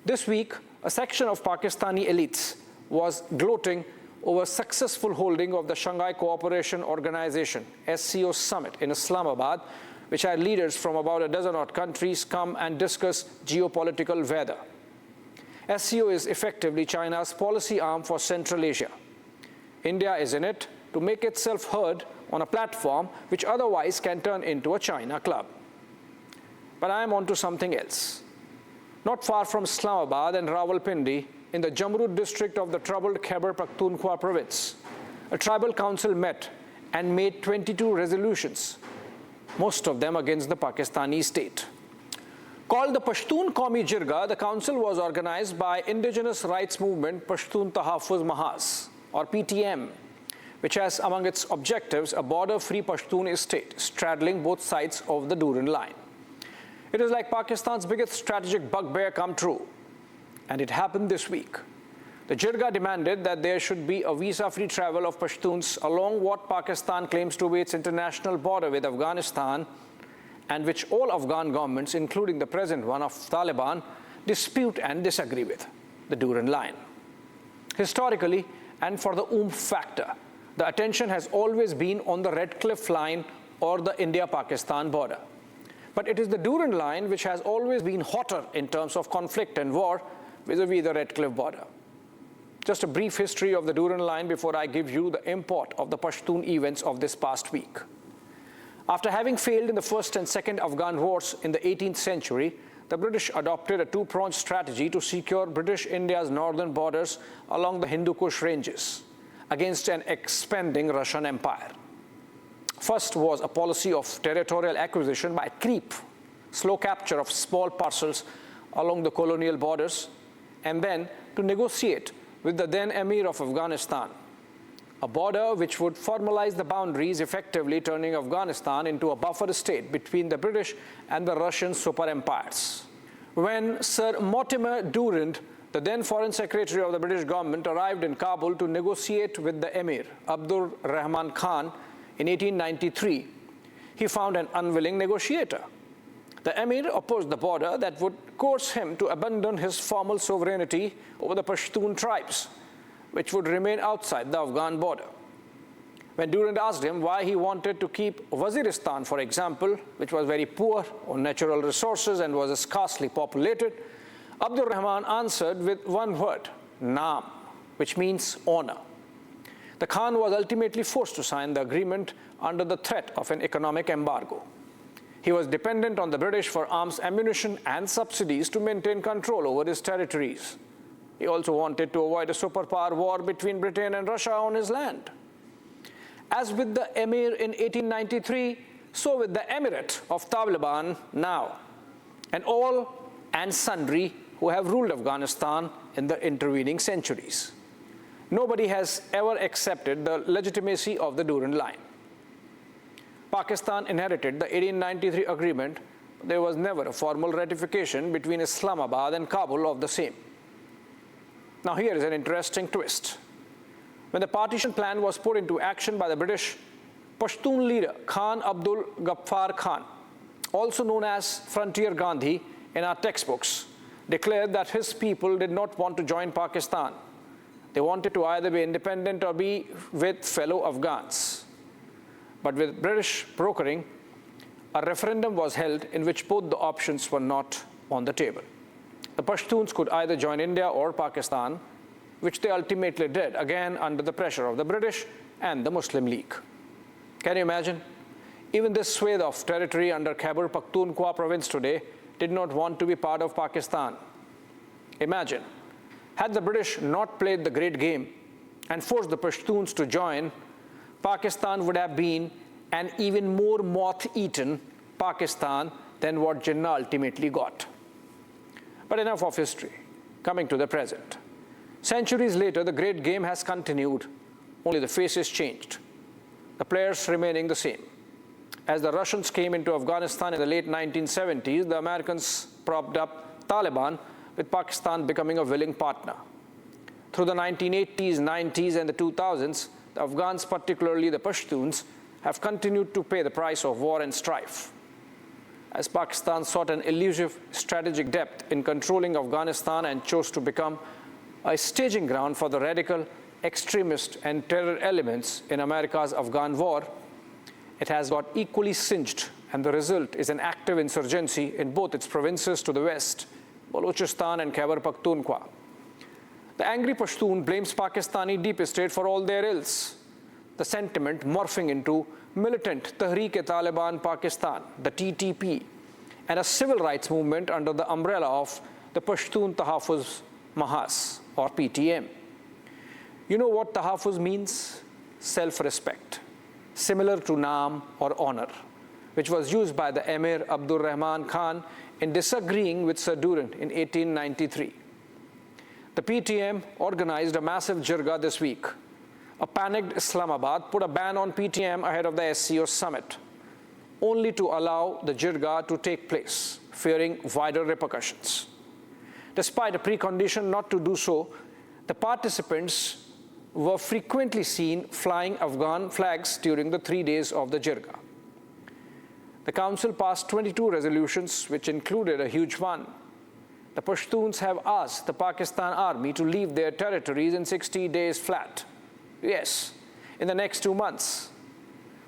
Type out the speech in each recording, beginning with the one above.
This week, a section of Pakistani elites was gloating over successful holding of the Shanghai Cooperation Organization (SCO) summit in Islamabad, which had leaders from about a dozen odd countries come and discuss geopolitical weather. SCO is effectively China's policy arm for Central Asia. India is in it to make itself heard on a platform which otherwise can turn into a China club. But I am on to something else. Not far from Islamabad and Rawalpindi, in the Jamrud district of the troubled Khyber Pakhtunkhwa province, a tribal council met and made 22 resolutions, most of them against the Pakistani state. Called the Pashtun Qaumi Jirga, the council was organized by indigenous rights movement Pashtun Tahaffuz Movement, or PTM, which has among its objectives a border-free Pashtun state straddling both sides of the Durand line. It is like Pakistan's biggest strategic bugbear come true, and it happened this week. The Jirga demanded that there should be a visa-free travel of Pashtuns along what Pakistan claims to be its international border with Afghanistan, and which all Afghan governments, including the present one of Taliban, dispute and disagree with, the Durand line. Historically, and for the factor, the attention has always been on the Red Cliff line or the India-Pakistan border. But it is the Durand line which has always been hotter in terms of conflict and war vis-a-vis the Red Cliff border. Just a brief history of the Durand line before I give you the import of the Pashtun events of this past week. After having failed in the first and second Afghan wars in the 18th century, the British adopted a two-pronged strategy to secure British India's northern borders along the Hindu Kush ranges against an expanding Russian empire. First was a policy of territorial acquisition by creep, slow capture of small parcels along the colonial borders, and then to negotiate with the then Emir of Afghanistan, a border which would formalize the boundaries, effectively turning Afghanistan into a buffer state between the British and the Russian super empires. When Sir Mortimer Durand, the then Foreign Secretary of the British government, arrived in Kabul to negotiate with the Emir, Abdur Rahman Khan, in 1893, he found an unwilling negotiator. The Emir opposed the border that would coerce him to abandon his formal sovereignty over the Pashtun tribes, which would remain outside the Afghan border. When Durand asked him why he wanted to keep Waziristan, for example, which was very poor on natural resources and was scarcely populated, Abdur Rahman answered with one word, Naam, which means honor. The Khan was ultimately forced to sign the agreement under the threat of an economic embargo. He was dependent on the British for arms, ammunition, and subsidies to maintain control over his territories. He also wanted to avoid a superpower war between Britain and Russia on his land. As with the Emir in 1893, so with the Emirate of Taliban now, and all and sundry who have ruled Afghanistan in the intervening centuries. Nobody has ever accepted the legitimacy of the Durand line. Pakistan inherited the 1893 agreement, but there was never a formal ratification between Islamabad and Kabul of the same. Now here is an interesting twist. When the partition plan was put into action by the British, Pashtun leader Khan Abdul Ghaffar Khan, also known as Frontier Gandhi in our textbooks, declared that his people did not want to join Pakistan. They wanted to either be independent or be with fellow Afghans. But with British brokering, a referendum was held in which both the options were not on the table. The Pashtuns could either join India or Pakistan, which they ultimately did, again under the pressure of the British and the Muslim League. Can you imagine? Even this swathe of territory under Khyber Pakhtunkhwa province today did not want to be part of Pakistan. Imagine, had the British not played the great game and forced the Pashtuns to join, Pakistan would have been an even more moth-eaten Pakistan than what Jinnah ultimately got. But enough of history. Coming to the present. Centuries later, the great game has continued, only the faces changed, the players remaining the same. As the Russians came into Afghanistan in the late 1970s, the Americans propped up Taliban, with Pakistan becoming a willing partner. Through the 1980s, 90s, and the 2000s, the Afghans, particularly the Pashtuns, have continued to pay the price of war and strife. as Pakistan sought an elusive strategic depth in controlling Afghanistan and chose to become a staging ground for the radical, extremist, and terror elements in America's Afghan war, it has got equally singed, and the result is an active insurgency in both its provinces to the west, Balochistan and Khyber Pakhtunkhwa. The angry Pashtun blames Pakistani deep state for all their ills, the sentiment morphing into militant Tehreek-e-Taliban Pakistan, the TTP, and a civil rights movement under the umbrella of the Pashtun Tahaffuz Movement, or PTM. You know what Tahaffuz means? Self-respect, similar to Naam or honor, which was used by the Emir Abdur Rahman Khan in disagreeing with Sir Durrand in 1893. The PTM organized a massive jirga this week. A panicked Islamabad put a ban on PTM ahead of the SCO summit, only to allow the jirga to take place, fearing wider repercussions. Despite a precondition not to do so, the participants were frequently seen flying Afghan flags during the 3 days of the jirga. The council passed 22 resolutions, which included a huge one. The Pashtuns have asked the Pakistan army to leave their territories in 60 days flat. Yes, in the next 2 months.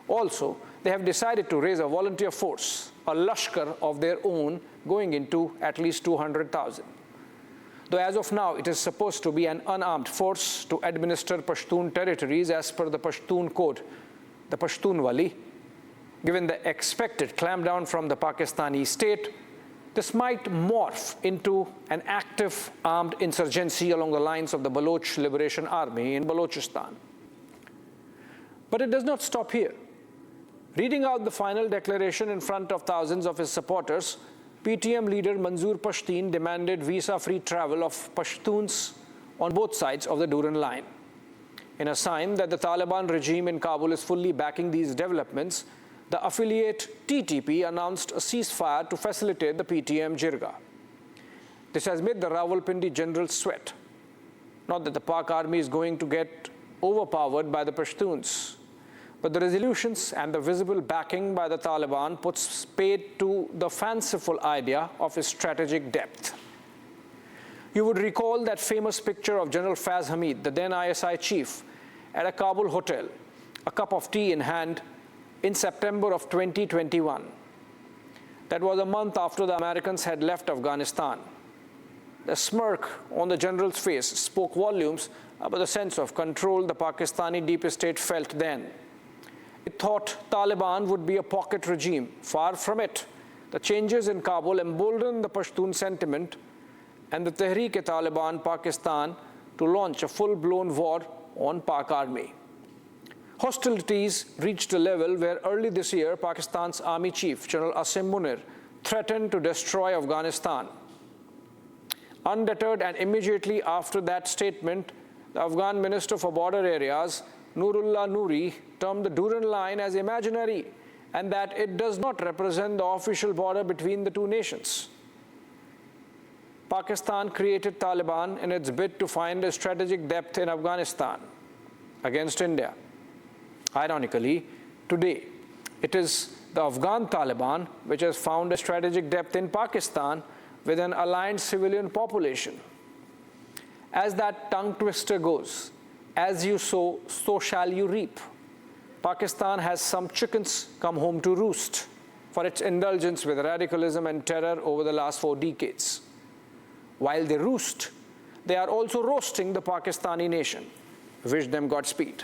Also, they have decided to raise a volunteer force, a lashkar of their own, going into at least 200,000. Though as of now, it is supposed to be an unarmed force to administer Pashtun territories as per the Pashtun code, the Pashtun Wali. Given the expected clampdown from the Pakistani state, this might morph into an active armed insurgency along the lines of the Baloch Liberation Army in Balochistan. But it does not stop here. Reading out the final declaration in front of thousands of his supporters, PTM leader Manzoor Pashteen demanded visa-free travel of Pashtuns on both sides of the Durrand line. In a sign that the Taliban regime in Kabul is fully backing these developments, the affiliate TTP announced a ceasefire to facilitate the PTM Jirga. This has made the Rawalpindi generals sweat. Not that the Pak army is going to get overpowered by the Pashtuns, but the resolutions and the visible backing by the Taliban puts spade to the fanciful idea of a strategic depth. You would recall that famous picture of General Faz Hamid, the then ISI chief, at a Kabul hotel, a cup of tea in hand, in September of 2021. That was a month after the Americans had left Afghanistan. The smirk on the general's face spoke volumes about the sense of control the Pakistani deep state felt then. It thought Taliban would be a pocket regime. Far from it. The changes in Kabul emboldened the Pashtun sentiment and the Tehreek-e-Taliban Pakistan to launch a full-blown war on Pak army. Hostilities reached a level where early this year, Pakistan's Army Chief, General Asim Munir, threatened to destroy Afghanistan. Undeterred and immediately after that statement, the Afghan Minister for Border Areas, Nurullah Noori, termed the Durrand line as imaginary and that it does not represent the official border between the two nations. Pakistan created Taliban in its bid to find a strategic depth in Afghanistan against India. Ironically, today, it is the Afghan Taliban which has found a strategic depth in Pakistan with an aligned civilian population. As that tongue twister goes, as you sow, so shall you reap. Pakistan has some chickens come home to roost for its indulgence with radicalism and terror over the last 4 decades. While they roost, they are also roasting the Pakistani nation. Wish them Godspeed.